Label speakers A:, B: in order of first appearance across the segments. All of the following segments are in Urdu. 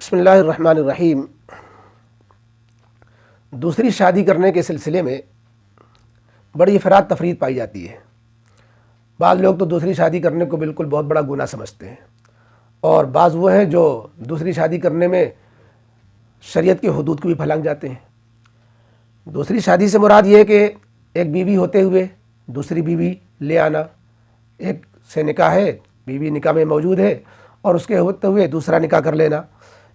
A: بسم اللہ الرحمن الرحیم۔ دوسری شادی کرنے کے سلسلے میں بڑی افراط تفریط پائی جاتی ہے۔ بعض لوگ تو دوسری شادی کرنے کو بالکل بہت بڑا گناہ سمجھتے ہیں، اور بعض وہ ہیں جو دوسری شادی کرنے میں شریعت کے حدود کو بھی پھلانگ جاتے ہیں۔ دوسری شادی سے مراد یہ ہے کہ ایک بیوی ہوتے ہوئے دوسری بیوی لے آنا، ایک سے نکاح ہے، بیوی نکاح میں موجود ہے اور اس کے ہوتے ہوئے دوسرا نکاح کر لینا،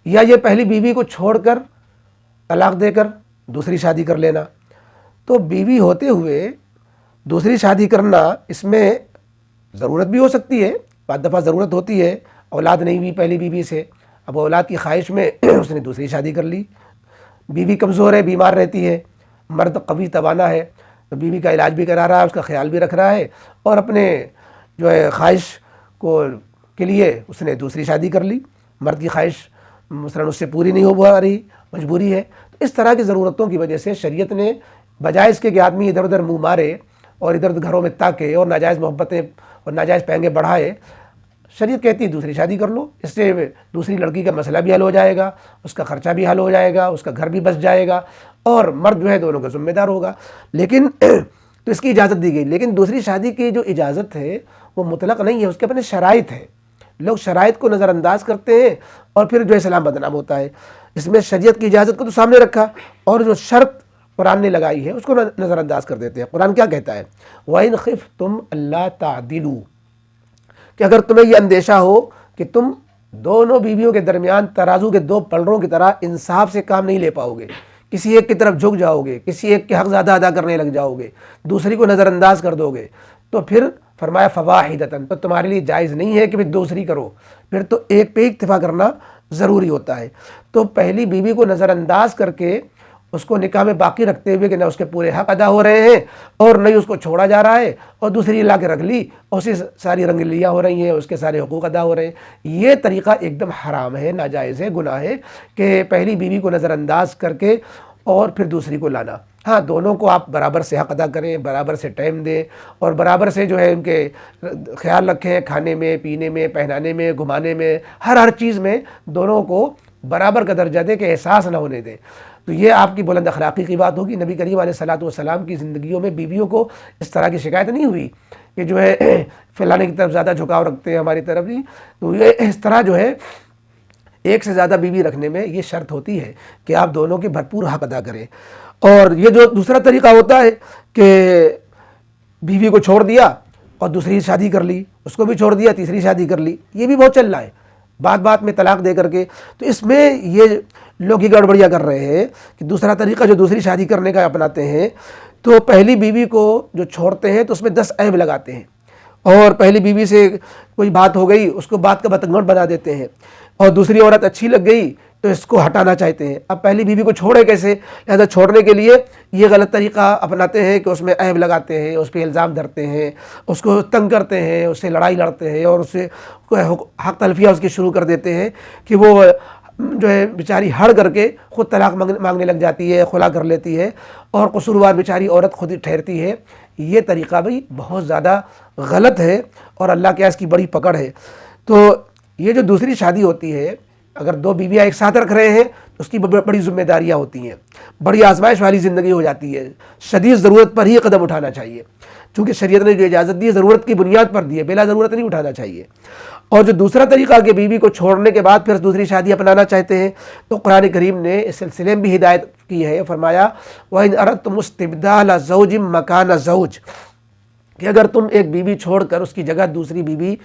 A: یا یہ پہلی بیوی کو چھوڑ کر طلاق دے کر دوسری شادی کر لینا۔ تو بیوی ہوتے ہوئے دوسری شادی کرنا، اس میں ضرورت بھی ہو سکتی ہے، بعض دفعہ ضرورت ہوتی ہے، اولاد نہیں ہوئی پہلی بیوی سے، اب اولاد کی خواہش میں اس نے دوسری شادی کر لی۔ بیوی کمزور ہے، بیمار رہتی ہے، مرد قوی توانا ہے، تو بیوی کا علاج بھی کرا رہا ہے، اس کا خیال بھی رکھ رہا ہے، اور اپنے جو ہے خواہش کے لیے اس نے دوسری شادی کر لی۔ مرد کی خواہش مثلاً اس سے پوری نہیں ہو پا رہی، مجبوری ہے، تو اس طرح کی ضرورتوں کی وجہ سے شریعت نے بجائے اس کے کہ آدمی ادھر ادھر منہ مارے اور ادھر ادھر گھروں میں تاکے اور ناجائز محبتیں اور ناجائز پینگے بڑھائے، شریعت کہتی ہے دوسری شادی کر لو، اس سے دوسری لڑکی کا مسئلہ بھی حل ہو جائے گا، اس کا خرچہ بھی حل ہو جائے گا، اس کا گھر بھی بس جائے گا، اور مرد جو ہے دونوں کا ذمہ دار ہوگا۔ لیکن تو اس کی اجازت دی گئی، لیکن دوسری شادی کی جو اجازت ہے وہ مطلق نہیں ہے، اس کے اپنے شرائط ہیں۔ لوگ شرائط کو نظر انداز کرتے ہیں اور پھر جو اسلام بدنام ہوتا ہے۔ اس میں شریعت کی اجازت کو تو سامنے رکھا، اور جو شرط قرآن نے لگائی ہے اس کو نظر انداز کر دیتے ہیں۔ قرآن کیا کہتا ہے؟ وَإِنْ خِفْتُمْ أَلَّا تَعْدِلُوا، کہ اگر تمہیں یہ اندیشہ ہو کہ تم دونوں بیویوں کے درمیان ترازو کے دو پلڑوں کی طرح انصاف سے کام نہیں لے پاؤ گے، کسی ایک کی طرف جھک جاؤ گے، کسی ایک کے حق زیادہ ادا کرنے لگ جاؤ گے، دوسری کو نظر انداز کر دو گے، تو پھر فرمایا فواحدۃ، تو تمہارے لیے جائز نہیں ہے کہ پھر دوسری کرو، پھر تو ایک پہ اکتفا کرنا ضروری ہوتا ہے۔ تو پہلی بیوی کو نظر انداز کر کے اس کو نکاح میں باقی رکھتے ہوئے کہ نہ اس کے پورے حق ادا ہو رہے ہیں اور نہ ہی اس کو چھوڑا جا رہا ہے، اور دوسری لا کے رکھ لی اور اسی ساری رنگلیاں ہو رہی ہیں، اس کے سارے حقوق ادا ہو رہے ہیں، یہ طریقہ ایک دم حرام ہے، ناجائز ہے، گناہ ہے کہ پہلی بیوی کو نظر انداز کر کے اور پھر دوسری کو لانا۔ ہاں، دونوں کو آپ برابر سے حق ادا کریں، برابر سے ٹائم دیں، اور برابر سے جو ہے ان کے خیال رکھیں، کھانے میں، پینے میں، پہنانے میں، گھمانے میں، ہر چیز میں دونوں کو برابر کا درجہ دیں کہ احساس نہ ہونے دیں۔ تو یہ آپ کی بلند اخلاقی کی بات ہوگی۔ نبی کریم علیہ الصلوۃ والسلام کی زندگیوں میں بیویوں کو اس طرح کی شکایت نہیں ہوئی کہ جو ہے فلانے کی طرف زیادہ جھکاؤ رکھتے ہیں، ہماری طرف نہیں۔ تو یہ اس طرح جو ہے ایک سے زیادہ بیوی رکھنے میں یہ شرط ہوتی ہے کہ آپ دونوں کے بھرپور حق ادا کریں۔ اور یہ جو دوسرا طریقہ ہوتا ہے کہ بیوی کو چھوڑ دیا اور دوسری شادی کر لی، اس کو بھی چھوڑ دیا، تیسری شادی کر لی، یہ بھی بہت چل رہا ہے، بات بات میں طلاق دے کر کے۔ تو اس میں یہ لوگ یہ گڑبڑیاں کر رہے ہیں کہ دوسرا طریقہ جو دوسری شادی کرنے کا اپناتے ہیں، تو پہلی بیوی کو جو چھوڑتے ہیں تو اس میں 10 عیب لگاتے ہیں، اور پہلی بیوی سے کوئی بات ہو گئی اس کو بات کا بتنگڑ بنا دیتے ہیں، اور دوسری عورت اچھی لگ گئی تو اس کو ہٹانا چاہتے ہیں۔ اب پہلی بیوی کو چھوڑے کیسے؟ لہذا چھوڑنے کے لیے یہ غلط طریقہ اپناتے ہیں کہ اس میں عیب لگاتے ہیں، اس پہ الزام دھرتے ہیں، اس کو تنگ کرتے ہیں، اس سے لڑائی لڑتے ہیں، اور اس سے حق تلفیہ اس کی شروع کر دیتے ہیں کہ وہ جو ہے بیچاری ہڑ کر کے خود طلاق مانگنے لگ جاتی ہے، خلا کر لیتی ہے، اور قصوروار بیچاری عورت خود ہی ٹھہرتی ہے۔ یہ طریقہ بھی بہت زیادہ غلط ہے، اور اللہ کے اس کی بڑی پکڑ ہے۔ تو یہ جو دوسری شادی ہوتی ہے، اگر دو بیویاں ایک ساتھ رکھ رہے ہیں تو اس کی بڑی ذمہ داریاں ہوتی ہیں، بڑی آزمائش والی زندگی ہو جاتی ہے، شدید ضرورت پر ہی قدم اٹھانا چاہیے، چونکہ شریعت نے جو اجازت دی ہے ضرورت کی بنیاد پر دی ہے، بلا ضرورت نہیں اٹھانا چاہیے۔ اور جو دوسرا طریقہ کہ بیوی کو چھوڑنے کے بعد پھر دوسری شادی اپنانا چاہتے ہیں، تو قرآن کریم نے اس سلسلے میں بھی ہدایت کی ہے، فرمایا وَإِنْ أَرَدْتُمُ اسْتِبْدَالَ زَوْجٍ مَكَانَ زَوْجٍ، کہ اگر تم ایک بیوی چھوڑ کر اس کی جگہ دوسری بیوی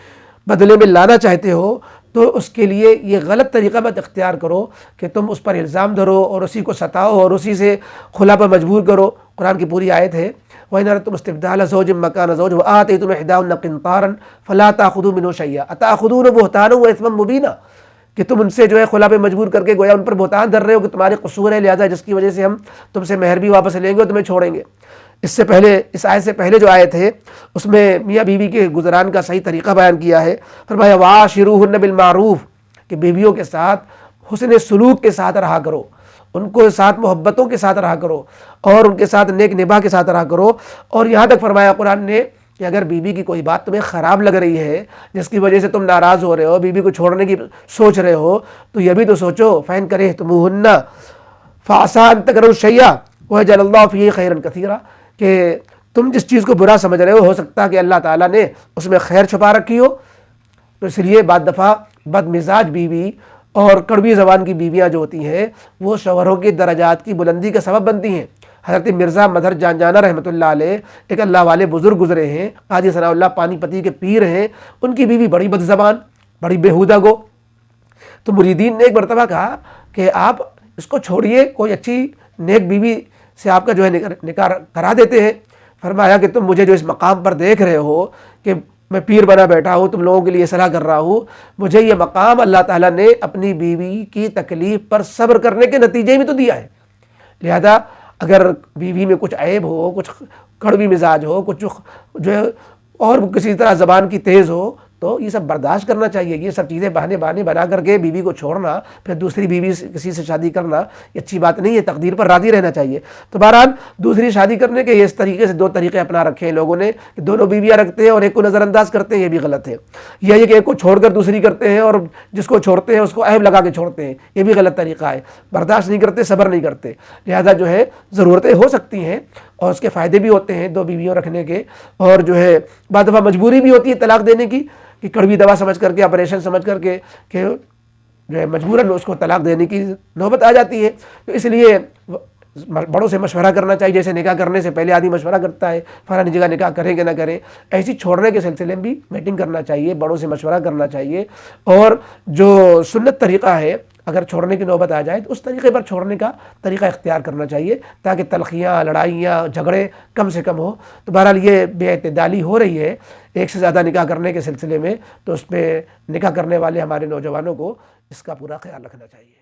A: بدلے میں لانا چاہتے ہو تو اس کے لیے یہ غلط طریقہ مت اختیار کرو کہ تم اس پر الزام دھرو اور اسی کو ستاؤ اور اسی سے خلا پر مجبور کرو۔ قرآن کی پوری آیت ہے وَإِنْ أَرَدْتُمُ اسْتِبْدَالَ زَوْجٍ مَكَانَ زَوْجٍ وَآتَيْتُمْ إِحْدَاهُنَّ قِنطَارًا فَلَا تَأْخُذُوا مِنْهُ شَيْئًا أَتَأْخُذُونَهُ بُهْتَانًا وَإِثْمًا مُبِينًا، کہ تم ان سے جو ہے خلا پہ مجبور کر کے گویا ان پر بہتان دھر رہے ہو کہ تمہارے قصور ہے، لہذا جس کی وجہ سے ہم تم سے مہر بھی واپس لیں گے اور تمہیں چھوڑیں گے۔ اس سے پہلے، اس آیت سے پہلے جو آیت ہے اس میں میاں بیوی کے گزران کا صحیح طریقہ بیان کیا ہے۔ فرمایا وَعَاشِرُوهُنَّ بِالْمَعْرُوفِ، کہ بیویوں کے ساتھ حسن سلوک کے ساتھ رہا کرو، ان کو ساتھ محبتوں کے ساتھ رہا کرو، اور ان کے ساتھ نیک نباہ کے ساتھ رہا کرو۔ اور یہاں تک فرمایا قرآن نے کہ اگر بیوی کی کوئی بات تمہیں خراب لگ رہی ہے جس کی وجہ سے تم ناراض ہو رہے ہو، بیوی کو چھوڑنے کی سوچ رہے ہو، تو یہ بھی تو سوچو فَإِن كَرِهْتُمُوهُنَّ فَعَسَىٰ أَن تَكْرَهُوا شَيْئًا وَيَجْعَلَ اللَّهُ فِيهِ خَيْرًا كَثِيرًا، کہ تم جس چیز کو برا سمجھ رہے ہو سکتا ہے کہ اللہ تعالیٰ نے اس میں خیر چھپا رکھی ہو، تو اس لیے بعض دفعہ بد مزاج بیوی اور کڑوی زبان کی بیویاں جو ہوتی ہیں وہ شوہروں کے درجات کی بلندی کا سبب بنتی ہیں۔ حضرت مرزا مظہر جان جانا رحمۃ اللہ علیہ ایک اللہ والے بزرگ گزرے ہیں، قاضی ثناء اللہ پانی پتی کے پیر ہیں، ان کی بیوی بڑی بد زبان، بڑی بیہودہ گو۔ تو مریدین نے ایک مرتبہ کہا کہ آپ اس کو چھوڑیے، کوئی اچھی نیک بیوی سے آپ کا جو ہے نکاح کرا دیتے ہیں۔ فرمایا کہ تم مجھے جو اس مقام پر دیکھ رہے ہو کہ میں پیر بنا بیٹھا ہوں، تم لوگوں کے لیے صلاح کر رہا ہوں، مجھے یہ مقام اللہ تعالیٰ نے اپنی بیوی کی تکلیف پر صبر کرنے کے نتیجے میں تو دیا ہے۔ لہذا اگر بیوی میں کچھ عیب ہو، کچھ کڑوی مزاج ہو، کچھ جو ہے اور کسی طرح زبان کی تیز ہو، تو یہ سب برداشت کرنا چاہیے۔ یہ سب چیزیں بہانے بنا کر کے بیوی کو چھوڑنا، پھر دوسری بیوی کسی سے شادی کرنا، یہ اچھی بات نہیں ہے۔ تقدیر پر راضی رہنا چاہیے۔ تو بہرحال دوسری شادی کرنے کے اس طریقے سے دو طریقے اپنا رکھے ہیں لوگوں نے کہ دونوں بیویاں رکھتے ہیں اور ایک کو نظر انداز کرتے ہیں، یہ بھی غلط ہے۔ یہ کہ ایک کو چھوڑ کر دوسری کرتے ہیں اور جس کو چھوڑتے ہیں اس کو عیب لگا کے چھوڑتے ہیں، یہ بھی غلط طریقہ ہے۔ برداشت نہیں کرتے، صبر نہیں کرتے۔ لہذا جو ہے ضرورتیں ہو سکتی ہیں اور اس کے فائدے بھی ہوتے ہیں دو بیویوں رکھنے کے، اور جو ہے بعض دفعہ مجبوری بھی ہوتی ہے طلاق دینے کی، کہ کڑوی دوا سمجھ کر کے، آپریشن سمجھ کر کے کہ جو ہے مجبوراً اس کو طلاق دینے کی نوبت آ جاتی ہے۔ تو اس لیے بڑوں سے مشورہ کرنا چاہیے، جیسے نکاح کرنے سے پہلے آدمی مشورہ کرتا ہے فلانی جگہ نکاح کریں کہ نہ کریں، ایسی چھوڑنے کے سلسلے میں بھی میٹنگ کرنا چاہیے، بڑوں سے مشورہ کرنا چاہیے، اور جو سنت طریقہ ہے اگر چھوڑنے کی نوبت آ جائے تو اس طریقے پر چھوڑنے کا طریقہ اختیار کرنا چاہیے تاکہ تلخیاں، لڑائیاں، جھگڑے کم سے کم ہو۔ تو بہرحال یہ بے اعتدالی ہو رہی ہے ایک سے زیادہ نکاح کرنے کے سلسلے میں، تو اس پہ نکاح کرنے والے ہمارے نوجوانوں کو اس کا پورا خیال رکھنا چاہیے۔